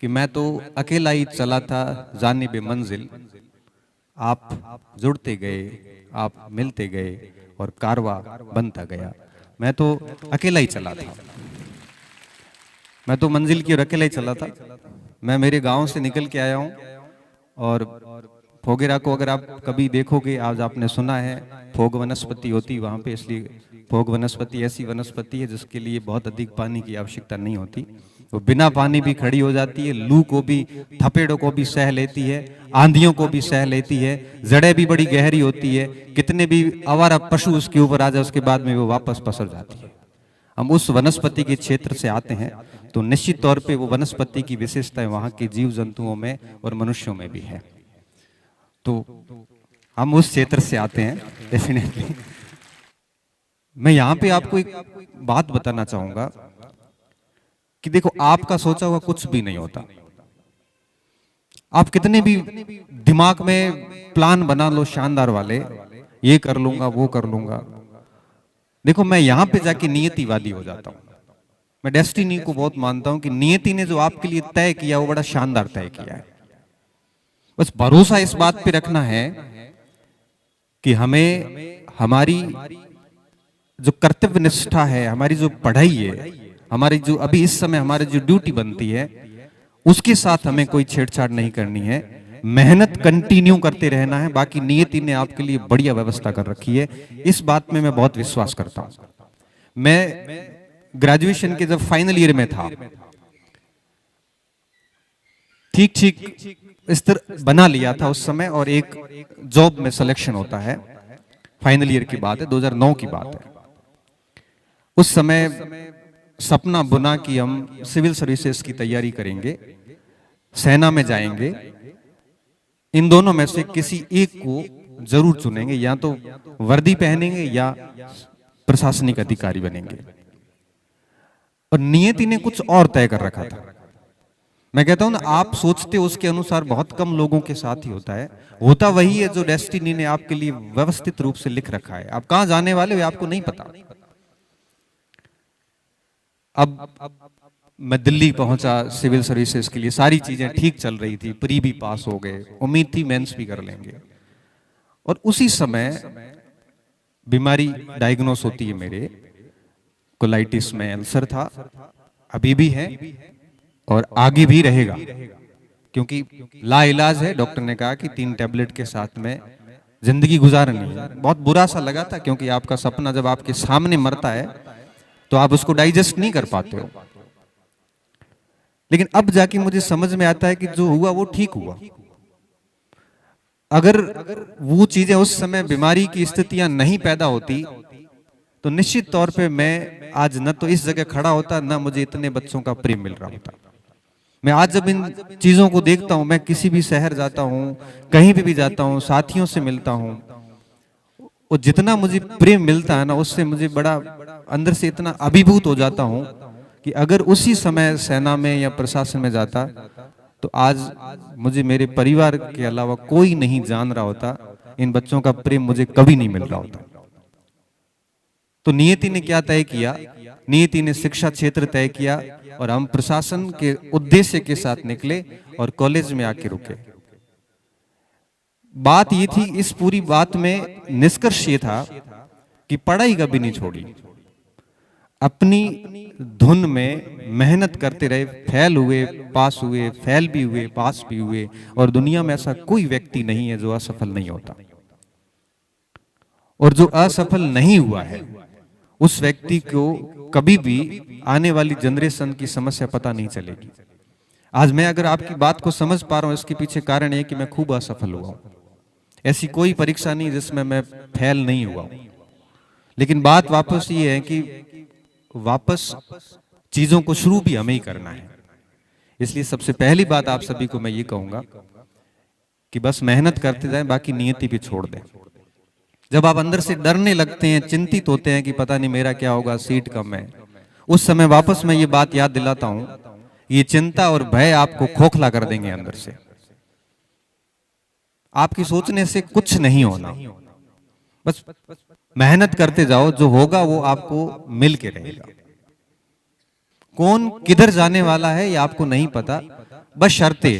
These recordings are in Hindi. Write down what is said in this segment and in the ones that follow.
कि मैं तो अकेला ही चला था जानिबे मंजिल, आप जुड़ते गए, आप मिलते गए और कारवा बनता गया। मैं तो अकेला ही चला था, मैं तो मंजिल की ओर अकेला ही चला था। मैं मेरे गांव से निकल के आया हूँ और फोगेरा को अगर आप कभी देखोगे, आज आपने सुना है फोग वनस्पति होती वहाँ पे, इसलिए फोग वनस्पति ऐसी वनस्पति है जिसके लिए बहुत अधिक पानी की आवश्यकता नहीं होती। वो बिना पानी भी खड़ी हो जाती है, लू को भी, थपेड़ों को भी सह लेती है, आंधियों को भी सह लेती है, जड़ें भी बड़ी गहरी होती है, कितने भी आवारा पशु उसके ऊपर आ जाए उसके बाद में वो वापस पसर जाती है। हम उस वनस्पति के क्षेत्र से आते हैं तो निश्चित तौर पे वो वनस्पति की विशेषताएं वहाँ के जीव जंतुओं में और मनुष्यों में भी है। तो हम उस क्षेत्र से आते हैं डेफिनेटली। मैं यहाँ पे आपको एक बात बताना चाहूंगा कि देखो, आपका सोचा हुआ कुछ भी नहीं होता। आप कितने भी दिमाग में प्लान बना लो शानदार वाले, ये कर लूंगा वो कर लूंगा, देखो मैं यहां पे जाके नियतिवादी हो जाता हूं। मैं डेस्टिनी को बहुत मानता हूं कि नियति ने जो आपके लिए तय किया वो बड़ा शानदार तय किया है। बस भरोसा इस बात पे रखना है कि हमें हमारी जो कर्तव्य निष्ठा है, हमारी जो पढ़ाई है, हमारी जो अभी इस समय हमारी जो ड्यूटी बनती है, उसके साथ हमें कोई छेड़छाड़ नहीं करनी है। मेहनत कंटिन्यू करते रहना है। बाकी नियति ने आपके लिए बढ़िया व्यवस्था कर रखी है, इस बात में मैं बहुत विश्वास करता हूं। मैं ग्रेजुएशन के जब फाइनल ईयर में था, ठीक ठीक स्तर बना लिया था उस समय, और एक जॉब में सिलेक्शन होता है। फाइनल ईयर की बात है, 2009 की बात है। उस समय सपना बुना कि हम सिविल सर्विसेज की तैयारी करेंगे, सेना में जाएंगे, इन दोनों में से किसी एक को जरूर चुनेंगे, या तो वर्दी पहनेंगे या प्रशासनिक अधिकारी बनेंगे। और नियति ने कुछ और तय कर रखा था। मैं कहता हूं ना, आप सोचते हो उसके अनुसार बहुत कम लोगों के साथ ही होता है। होता वही है जो डेस्टिनी ने आपके लिए व्यवस्थित रूप से लिख रखा है। आप कहां जाने वाले हो आपको नहीं पता। अब मैं दिल्ली पहुंचा सिविल सर्विसेज के लिए, सारी चीजें ठीक चल रही थी, प्री भी पास हो गए, उम्मीद थी मेंस भी कर लेंगे। और उसी समय बीमारी डायग्नोस होती है मेरे, कोलाइटिस में अल्सर था, अभी भी है और आगे भी रहेगा, क्योंकि लाइलाज है। डॉक्टर ने कहा कि 3 टैबलेट के साथ में जिंदगी गुजारनी है। बहुत बुरा सा लगा था, क्योंकि आपका सपना जब आपके सामने मरता है तो आप उसको डाइजेस्ट नहीं कर पाते हो। लेकिन अब जाके मुझे समझ में आता है कि जो हुआ वो ठीक हुआ। अगर वो चीजें उस समय, बीमारी की स्थितियां नहीं पैदा होती, तो निश्चित तौर पे मैं आज न तो इस जगह खड़ा होता, न मुझे इतने बच्चों का प्रेम मिल रहा होता। मैं आज जब इन चीजों को देखता हूं, मैं किसी भी शहर जाता हूं, कहीं भी जाता हूं, साथियों से मिलता हूं, वो जितना मुझे प्रेम मिलता है ना, उससे मुझे बड़ा अंदर से इतना अभिभूत हो जाता हूं कि अगर उसी समय सेना में या प्रशासन में जाता तो आज मुझे मेरे परिवार के अलावा कोई नहीं जान रहा होता, इन बच्चों का प्रेम मुझे कभी नहीं मिल रहा होता। तो नियति ने क्या तय किया? नियति ने शिक्षा क्षेत्र तय किया और हम प्रशासन के उद्देश्य के साथ निकले और कॉलेज में आके रुके। बात ये थी, इस पूरी बात में निष्कर्ष ये था कि पढ़ाई कभी नहीं छोड़ी, अपनी धुन में मेहनत करते रहे, फेल हुए, पास हुए, फेल भी हुए, पास भी हुए। और दुनिया में ऐसा कोई व्यक्ति नहीं है जो असफल नहीं होता, और जो असफल नहीं हुआ है उस व्यक्ति को कभी भी आने वाली जनरेशन की समस्या पता नहीं चलेगी। आज मैं अगर आपकी बात को समझ पा रहा हूं, इसके पीछे कारण है कि मैं खूब असफल हुआ हूं। ऐसी कोई परीक्षा नहीं जिसमें मैं फेल नहीं हुआ हूं। लेकिन बात वापस ये है कि वापस चीजों को शुरू भी हमें ही करना है। इसलिए सबसे पहली बात आप सभी को मैं ये कहूंगा कि बस मेहनत करते जाएं, बाकी नियति भी छोड़ दें। जब आप अंदर से डरने लगते हैं, चिंतित होते हैं कि पता नहीं मेरा क्या होगा, सीट कम है, उस समय वापस मैं ये बात याद दिलाता हूं, ये चिंता और भय आपको खोखला कर देंगे अंदर से। आपकी सोचने से कुछ नहीं होना, बस मेहनत करते जाओ, जो होगा वो आपको मिल के रहेगा। कौन किधर जाने वाला है ये आपको नहीं पता, बशर्ते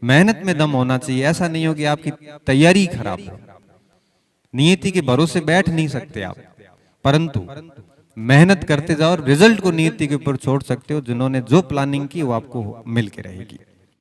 मेहनत में दम होना चाहिए। ऐसा नहीं हो कि आपकी तैयारी खराब हो। नियति के भरोसे बैठ नहीं सकते आप, परंतु मेहनत करते जाओ और रिजल्ट को नियति के ऊपर छोड़ सकते हो। जिन्होंने जो प्लानिंग की वो आपको मिल के रहेगी।